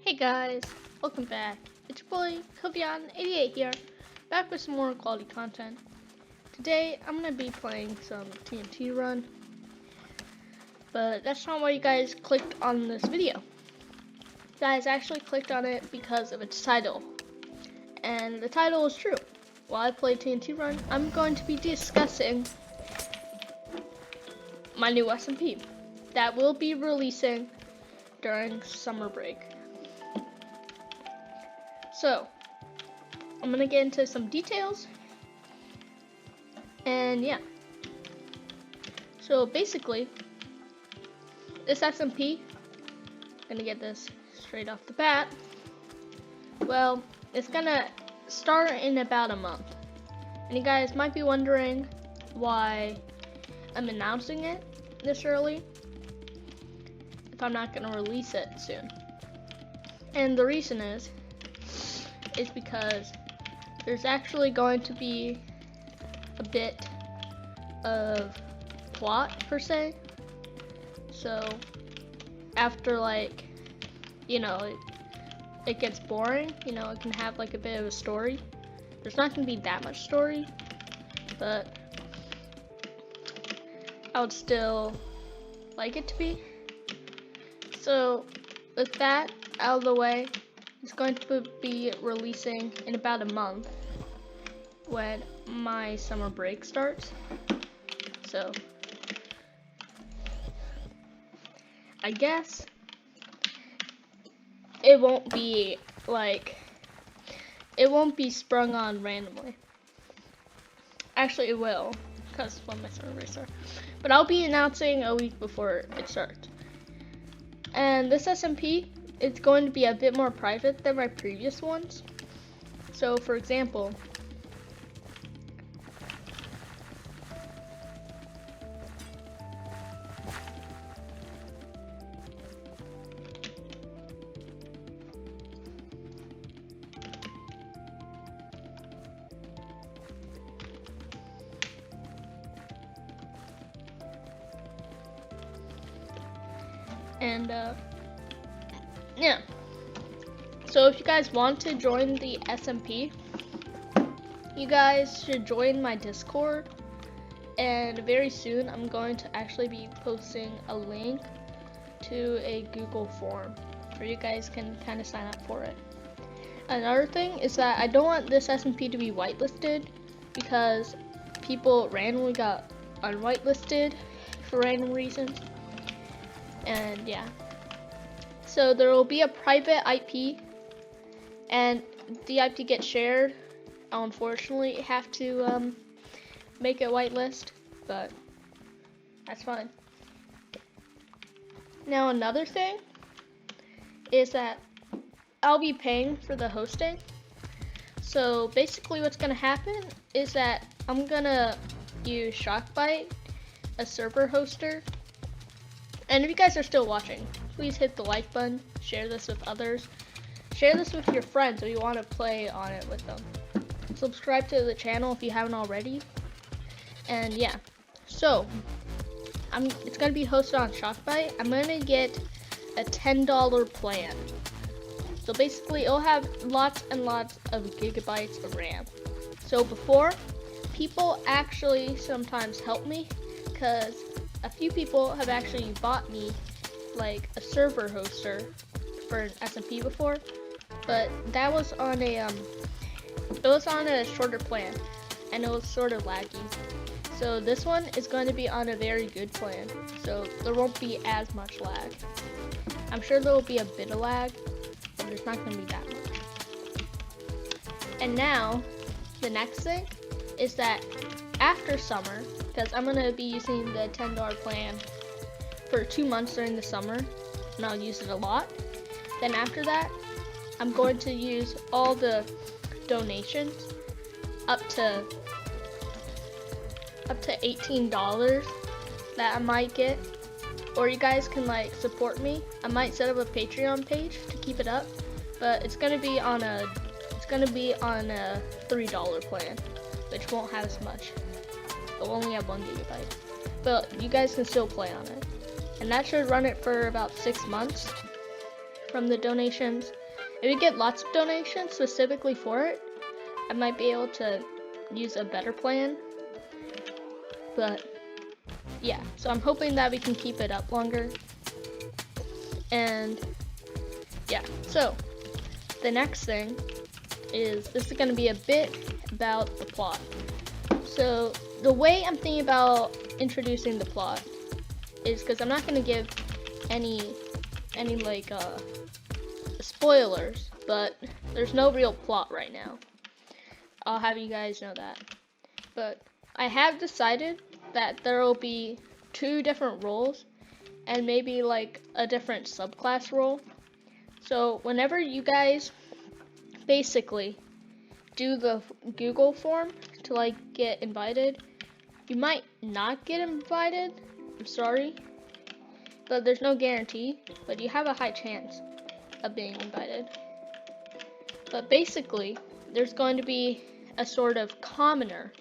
Hey guys, welcome back. It's your boy, Kovian88 here, back with some more quality content. Today, I'm going to be playing some TNT Run, but that's not why you guys clicked on this video. You guys actually clicked on it because of its title, and the title is true. While I play TNT Run, I'm going to be discussing my new SMP that will be releasing during summer break. So, I'm gonna get into some details, and yeah. So basically, this SMP, gonna get this straight off the bat. Well, it's gonna start in about a month, and you guys might be wondering why I'm announcing it this early if I'm not gonna release it soon. And the reason is because there's actually going to be a bit of plot per se. So after it gets boring, it can have like a bit of a story. There's not going to be that much story, but I would still like it to be. So with that out of the way, it's going to be releasing in about a month when my summer break starts. So I guess it won't be sprung on randomly. Actually, it will, because when my summer break starts. But I'll be announcing a week before it starts. And this SMP, it's going to be a bit more private than my previous ones. So, for example, yeah. So if you guys want to join the SMP, you guys should join my Discord, and very soon I'm going to actually be posting a link to a Google form where you guys can kind of sign up for it. Another thing is that I don't want this SMP to be whitelisted because people randomly got unwhitelisted for random reasons. And yeah, so there will be a private IP, and the IP gets shared. I'll unfortunately have to make it whitelist, but that's fine. Now another thing is that I'll be paying for the hosting. So basically what's gonna happen is that I'm gonna use Shockbyte, a server hoster. And if you guys are still watching, please hit the like button, share this with others, share this with your friends if you want to play on it with them. Subscribe to the channel if you haven't already. And yeah, so it's going to be hosted on Shockbyte. I'm going to get a $10 plan. So basically it'll have lots and lots of gigabytes of RAM. So before, people actually sometimes help me because a few people have actually bought me like a server hoster for an SMP before, but that was on a shorter plan, and it was sort of laggy. So this one is going to be on a very good plan, so there won't be as much lag. I'm sure there will be a bit of lag, but there's not going to be that much. And now, the next thing is that after summer, because I'm going to be using the $10 plan for 2 months during the summer, and I'll use it a lot. Then after that, I'm going to use all the donations up to $18 that I might get, or you guys can support me. I might set up a Patreon page to keep it up, but it's going to be on a $3 plan, which won't have as much. It'll only have 1 gigabyte, but you guys can still play on it, and that should run it for about 6 months. from the donations. If we get lots of donations specifically for it, I might be able to use a better plan. But yeah, so I'm hoping that we can keep it up longer. And yeah, so the next thing is, this is going to be a bit about the plot. So the way I'm thinking about introducing the plot is, because I'm not going to give any like spoilers, but there's no real plot right now. I'll have you guys know that. But I have decided that there will be 2 different roles and maybe like a different subclass role. So whenever you guys basically do the Google form to like get invited, you might not get invited. I'm sorry, but there's no guarantee, but you have a high chance of being invited. But basically, there's going to be a sort of commoner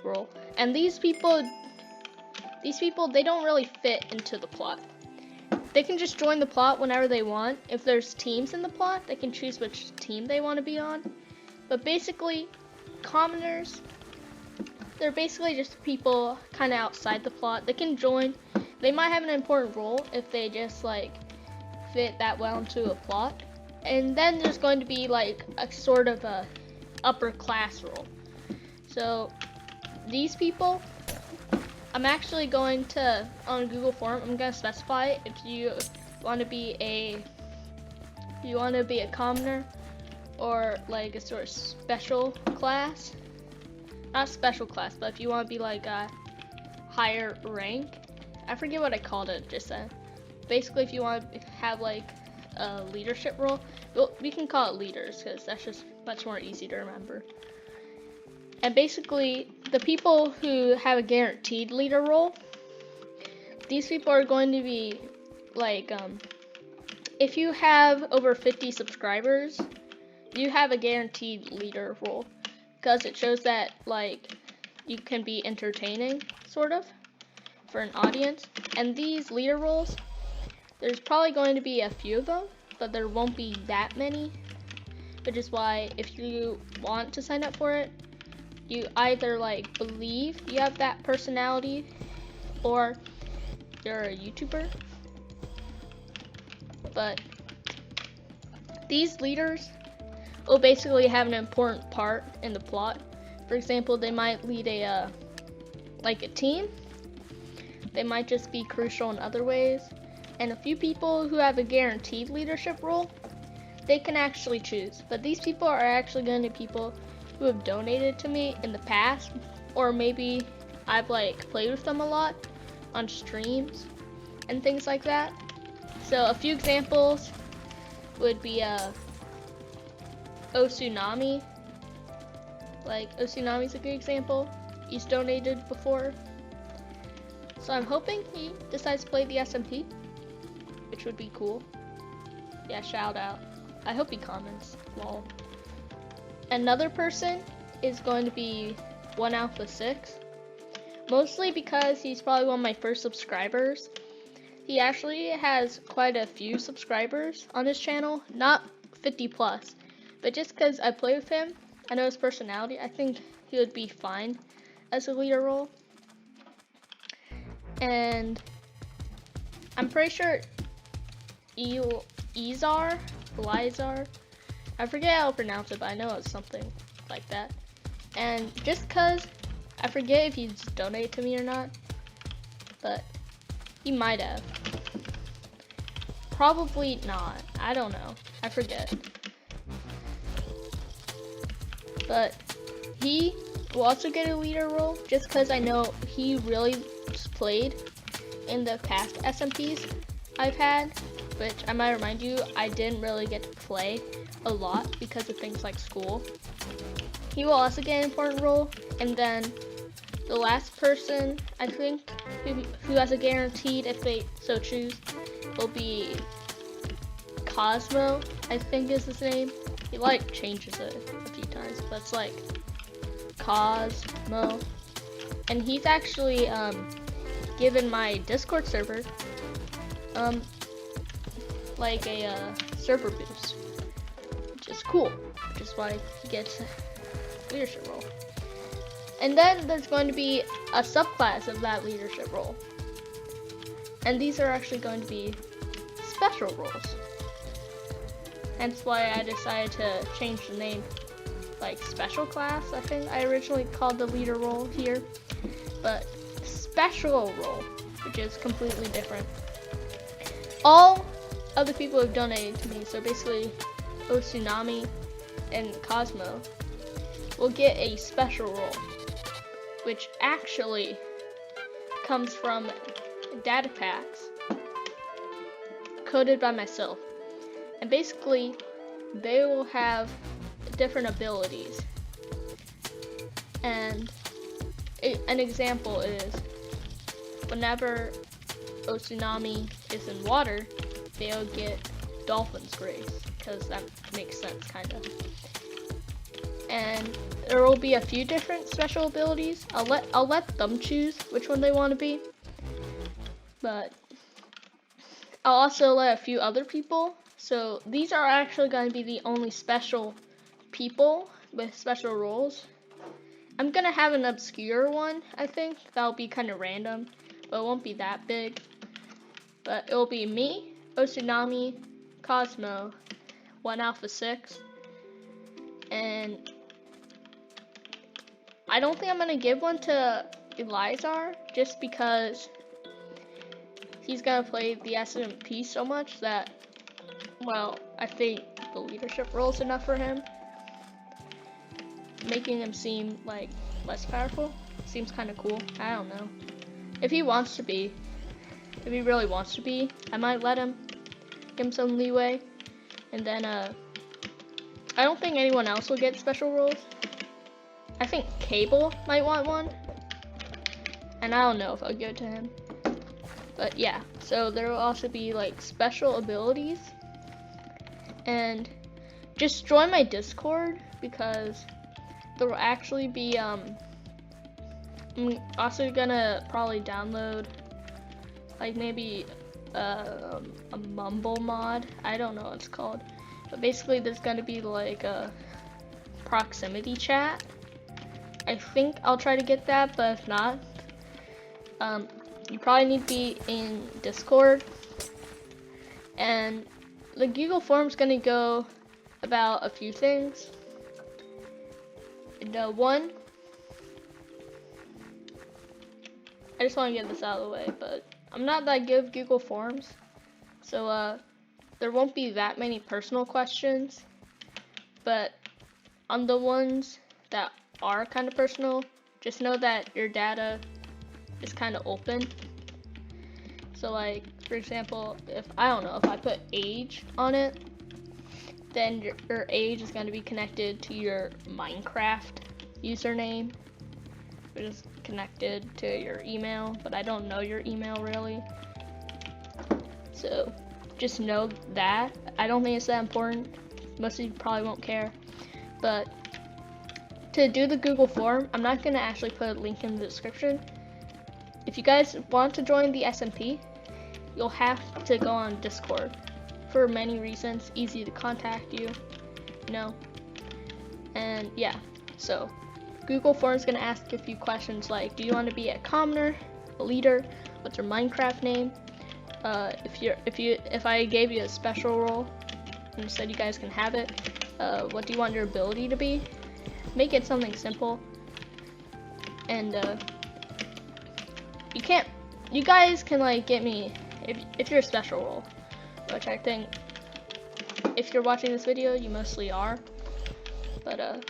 role, and these people, they don't really fit into the plot. They can just join the plot whenever they want. If there's teams in the plot, they can choose which team they want to be on. But basically, commoners, they're basically just people kind of outside the plot. They can join. They might have an important role if they just like fit that well into a plot. And then there's going to be like a sort of a upper class role. So these people, I'm actually going to, on Google form, I'm going to specify if you want to be a commoner or like a sort of special class. Not special class, but if you want to be like a higher rank. I forget what I called it just then. Basically, if you want to have like a leadership role, well, we can call it leaders because that's just much more easy to remember. And basically, the people who have a guaranteed leader role, these people are going to be like, if you have over 50 subscribers, you have a guaranteed leader role, because it shows that like you can be entertaining, sort of, for an audience. And these leader roles, there's probably going to be a few of them, but there won't be that many, which is why if you want to sign up for it, you either like believe you have that personality or you're a YouTuber. But these leaders will basically have an important part in the plot. For example, they might lead a team. They might just be crucial in other ways. And a few people who have a guaranteed leadership role, they can actually choose. But these people are actually going to be people who have donated to me in the past, or maybe I've like played with them a lot on streams and things like that. So a few examples would be Tsunami. Like Tsunami's a good example. He's donated before. So I'm hoping he decides to play the SMP, which would be cool. Yeah, shout out. I hope he comments. Lol. Another person is going to be 1Alpha6, mostly because he's probably one of my first subscribers. He actually has quite a few subscribers on his channel, not 50 plus, but just because I play with him, I know his personality, I think he would be fine as a leader role. And I'm pretty sure Elizar, I forget how to pronounce it, but I know it's something like that. And just cause, I forget if he's donated to me or not, but he might have. Probably not, I don't know, I forget. But he will also get a leader role, just cause I know he really played in the past SMPs I've had, which I might remind you, I didn't really get to play a lot because of things like school. He will also get an important role. And then the last person, I think, who has a guaranteed, if they so choose, will be Cosmo, I think is his name. He like changes it a few times, but it's like Cosmo. And he's actually given my Discord server like a server boost, which is cool, which is why he gets a leadership role. And then there's going to be a subclass of that leadership role. And these are actually going to be special roles. Hence why I decided to change the name, like special class, I think I originally called the leader role here. But special role, which is completely different. All other people have donated to me, so basically Tsunami and Cosmo will get a special role, which actually comes from data packs coded by myself. And basically, they will have different abilities. And an example is, whenever Tsunami is in water, they'll get Dolphin's Grace, because that makes sense, kind of. And there will be a few different special abilities. I'll let them choose which one they want to be. But I'll also let a few other people. So these are actually going to be the only special people with special roles. I'm gonna have an obscure one, I think. That'll be kind of random, but it won't be that big. But it'll be me, Tsunami, Cosmo, 1Alpha6, and I don't think I'm gonna give one to Elizar, just because he's gonna play the SMP so much that, well, I think the leadership role is enough for him. Making him seem like less powerful seems kind of cool. I don't know. If he wants to be, if he really wants to be, I might let him, give him some leeway. And then I don't think anyone else will get special roles. I think Cable might want one, and I don't know if I'll give it to him. But yeah, so there will also be like special abilities. And just join my Discord, because there will actually be I'm also gonna probably download like maybe a mumble mod. I don't know what it's called, but basically there's gonna be like a proximity chat. I think I'll try to get that, but if not, you probably need to be in Discord. And the Google form's gonna go about a few things. One, I just want to get this out of the way, but I'm not that good with Google Forms, so there won't be that many personal questions, but on the ones that are kind of personal, just know that your data is kind of open. So like, for example, if I put age on it, then your age is going to be connected to your Minecraft username, which is connected to your email, but I don't know your email really. So just know that. I don't think it's that important. Most of you probably won't care. But to do the Google form, I'm not going to actually put a link in the description. If you guys want to join the SMP, you'll have to go on Discord. For many reasons, easy to contact you, and yeah, so Google Form is going to ask a few questions like, do you want to be a commoner, a leader, what's your Minecraft name, if I gave you a special role and said you guys can have it, what do you want your ability to be? Make it something simple. And you guys can like get me if you're a special role, which I think if you're watching this video, you mostly are. But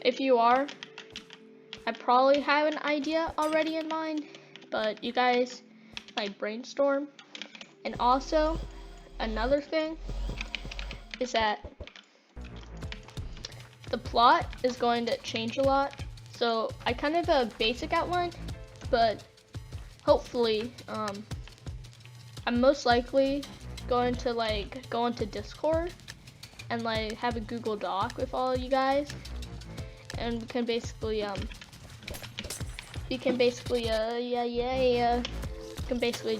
if you are, I probably have an idea already in mind, but you guys like brainstorm. And also, another thing is that the plot is going to change a lot. So I kind of have a basic outline, but hopefully, I'm most likely going to like go into Discord and like have a Google Doc with all of you guys, and we can basically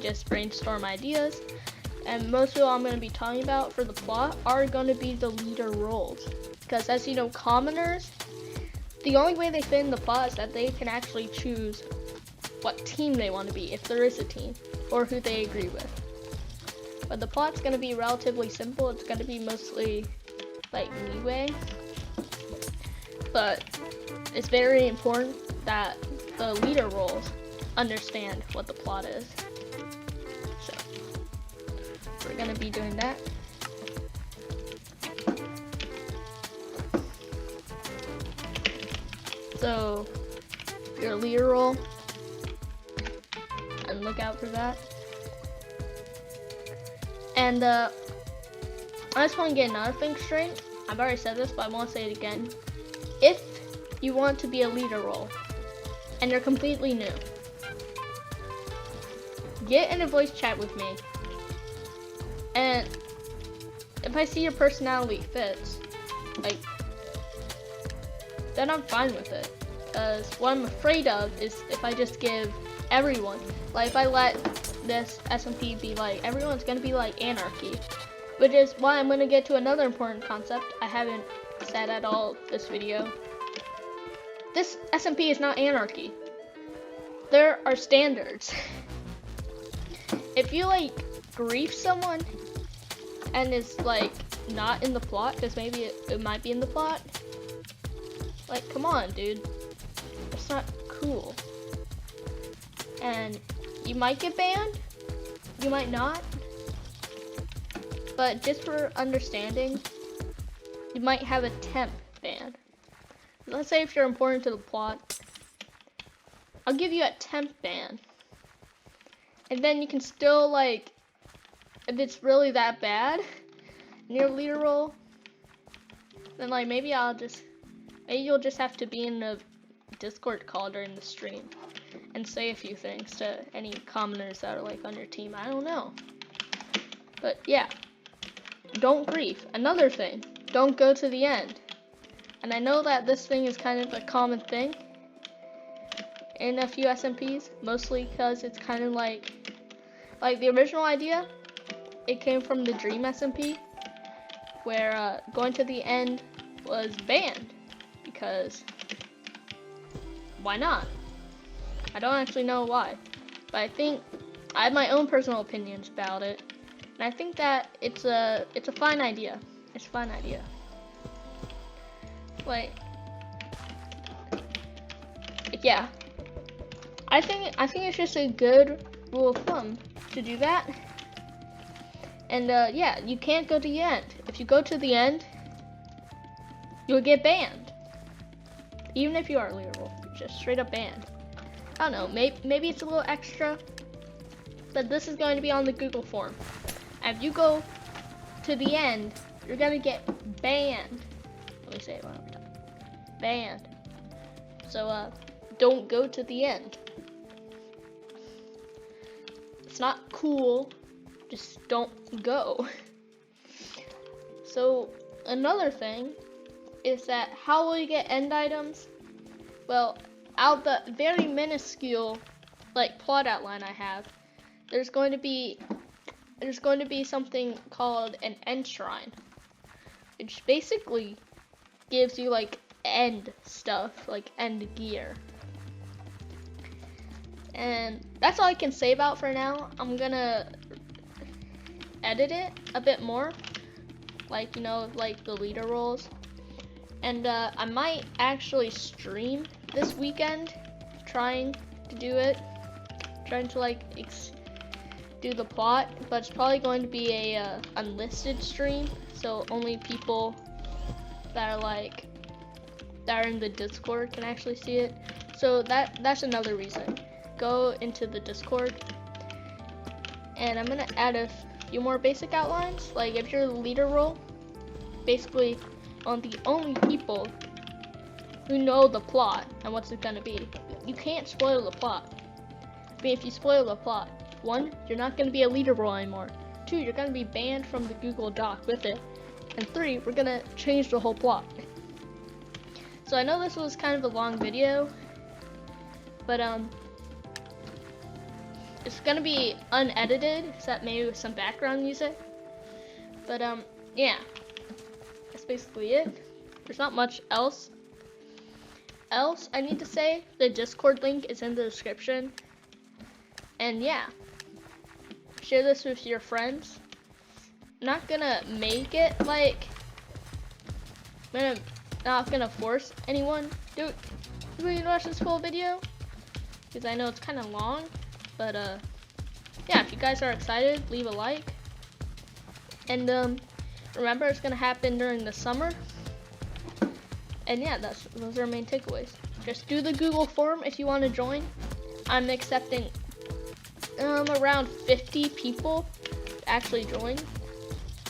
just brainstorm ideas, and most of what I'm going to be talking about for the plot are going to be the leader roles. Because as you know, commoners, the only way they fit in the plot is that they can actually choose what team they want to be, if there is a team, or who they agree with. But the plot's going to be relatively simple. It's going to be mostly like leeway. But it's very important that the leader roles understand what the plot is. So we're going to be doing that. So your leader role, and look out for that. And I just want to get another thing straight. I've already said this, but I want to say it again. If you want to be a leader role and you're completely new, get in a voice chat with me, and if I see your personality fits, like, then I'm fine with it. Because what I'm afraid of is if I just give everyone, like if I let this SMP be like, everyone's gonna be like anarchy, which is why I'm gonna get to another important concept I haven't said at all this video. This SMP is not anarchy. There are standards. If you like grief someone and it's like not in the plot, because maybe it might be in the plot, like, come on, dude. It's not cool. And you might get banned, you might not. But just for understanding, you might have a temp ban. Let's say if you're important to the plot, I'll give you a temp ban. And then you can still, like, if it's really that bad in your leader role, then like maybe you'll just have to be in a Discord call during the stream and say a few things to any commoners that are like on your team. I don't know. But yeah, don't grief. Another thing, don't go to the end. And I know that this thing is kind of a common thing in a few SMPs, mostly because it's kind of like the original idea, it came from the Dream SMP, where going to the end was banned, because why not? I don't actually know why, but I think I have my own personal opinions about it, and I think that it's a fine idea. It's a fine idea. Like, yeah, I think it's just a good rule of thumb to do that. And yeah, you can't go to the end. If you go to the end, you'll get banned. Even if you are leader role, just straight up banned. I don't know, maybe it's a little extra, but this is going to be on the Google form. And if you go to the end, you're gonna get banned. Let me say it one more time. Banned. So don't go to the end. It's not cool. Just don't go. So another thing is that how will you get end items? Well, out the very minuscule like plot outline I have, there's going to be something called an end shrine, which basically gives you like end stuff, like end gear. And that's all I can say about for now. I'm gonna edit it a bit more, like, you know, like the leader roles, and I might actually stream this weekend, trying to do it, trying to like do the plot, but it's probably going to be a unlisted stream, so only people that are in the Discord can actually see it. So that's another reason. Go into the Discord, and I'm gonna add a few more basic outlines. Like if you're the leader role, basically on the only people who know the plot and what's it gonna be. You can't spoil the plot. I mean, if you spoil the plot, 1, you're not gonna be a leader role anymore. 2, you're gonna be banned from the Google Doc with it. And 3, we're gonna change the whole plot. So I know this was kind of a long video, but It's gonna be unedited, except maybe with some background music. But yeah, that's basically it. There's not much else I need to say. The Discord link is in the description. And yeah, share this with your friends. I'm not gonna make it like, not gonna force anyone to watch this full video, because I know it's kind of long. But yeah, if you guys are excited, leave a like. And remember, it's gonna happen during the summer. And yeah, those are our main takeaways. Just do the Google form if you want to join. I'm accepting around 50 people to actually join,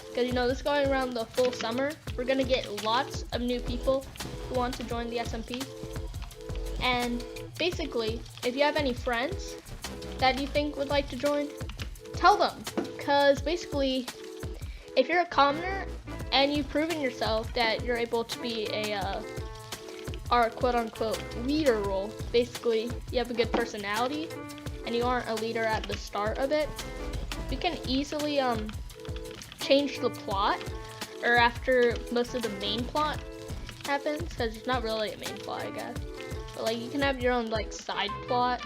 because you know this is going around the full summer. We're gonna get lots of new people who want to join the SMP. And basically, if you have any friends that you think would like to join, tell them, because basically, if you're a commoner and you've proven yourself that you're able to be our quote-unquote leader role, basically you have a good personality and you aren't a leader at the start of it, we can easily change the plot, or after most of the main plot happens, because it's not really a main plot, I guess, but like you can have your own like side plot,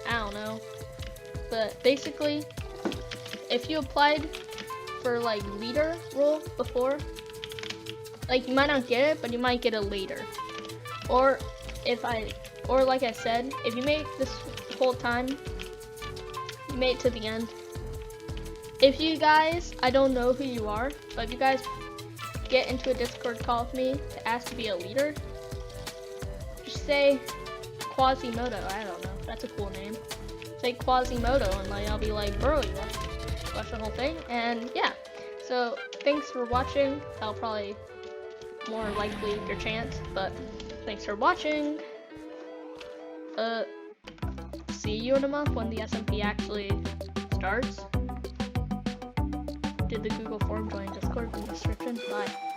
I don't know. But basically, if you applied for like leader role before, like you might not get it, but you might get it later. Or like I said, if you make this whole time, you made it to the end. If you guys, I don't know who you are, but if you guys get into a Discord call with me to ask to be a leader, just say Quasimodo. I don't know, that's a cool name. Say Quasimodo, and like I'll be like, bro, you watch the whole thing. And yeah, so thanks for watching. That'll probably more likely your chance, but thanks for watching. See you in a month when the SMP actually starts. Did the Google form, join Discord in the description. Bye.